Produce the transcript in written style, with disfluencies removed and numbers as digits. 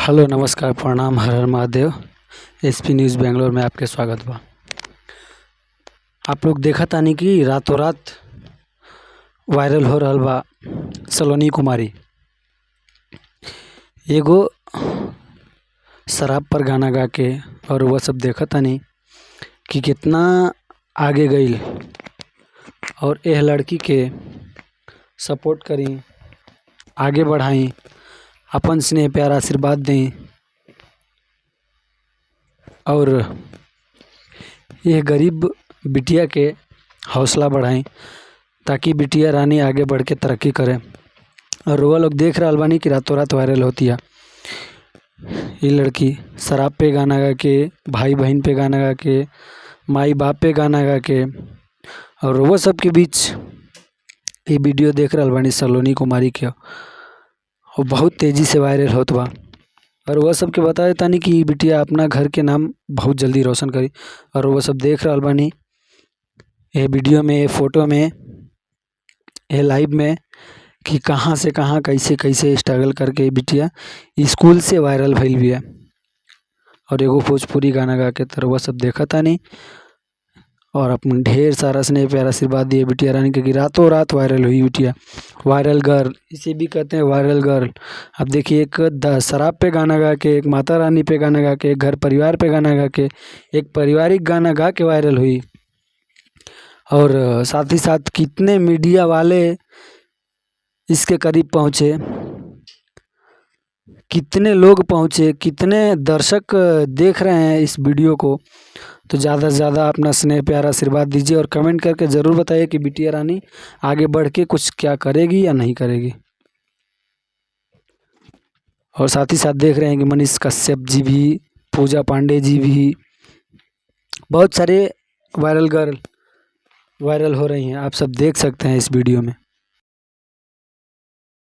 Hello नमस्कार प्रणाम हर हर Mahadev. SP news Bangalore में आपके स्वागत बा। आप लोग देखा तानी कि रातों रात वायरल हो रहल बा सलोनी कुमारी एगो शराब पर गाना गा के, और वह सब देखा तानी कि कितना आगे गईल और यह लड़की के सपोर्ट करी, आगे बढ़ाई, अपन स्नेह प्यार आशीर्वाद दें और यह गरीब बिटिया के हौसला बढ़ाएं ताकि बिटिया रानी आगे बढ़ के तरक्की करें। और वो लोग देख रहा बानी कि रातों रात वायरल होती है ये लड़की शराब पे गाना गा के, भाई बहन पे गाना गा के, माई बाप पे गाना गा के, और वो सब के बीच ये वीडियो देख रहा बानी सलोनी कुमारी के, वो बहुत तेज़ी से वायरल होत बा। और वह सब के बता देता नहीं कि बिटिया अपना घर के नाम बहुत जल्दी रोशन करी। और वो सब देख रहा बानी ये वीडियो में, ये फोटो में, ये लाइव में कि कहाँ से कहाँ कैसे कैसे स्ट्रगल करके बिटिया स्कूल से वायरल भइल भी है और एगो भोजपुरी गाना गा के। तर वह सब देखा था नहीं और अपन ढेर सारा स्नेह प्यार आशीर्वाद दिए बिटिया रानी के कि रातों रात वायरल हुई बिटिया। वायरल गर्ल इसे भी कहते हैं, वायरल गर्ल। अब देखिए, एक शराब पे गाना गा के, एक माता रानी पे गाना गा के, एक घर परिवार पे गाना गा के, एक पारिवारिक गाना गा के वायरल हुई। और साथ ही साथ कितने मीडिया वाले इसके करीब पहुँचे, कितने लोग पहुँचे, कितने दर्शक देख रहे हैं इस वीडियो को। तो ज़्यादा से ज़्यादा अपना स्नेह प्यार आशीर्वाद दीजिए और कमेंट करके ज़रूर बताइए कि बिटिया रानी आगे बढ़ के कुछ क्या करेगी या नहीं करेगी। और साथ ही साथ देख रहे हैं कि मनीष कश्यप जी भी, पूजा पांडे जी भी, बहुत सारे वायरल गर्ल वायरल हो रही हैं। आप सब देख सकते हैं इस वीडियो में।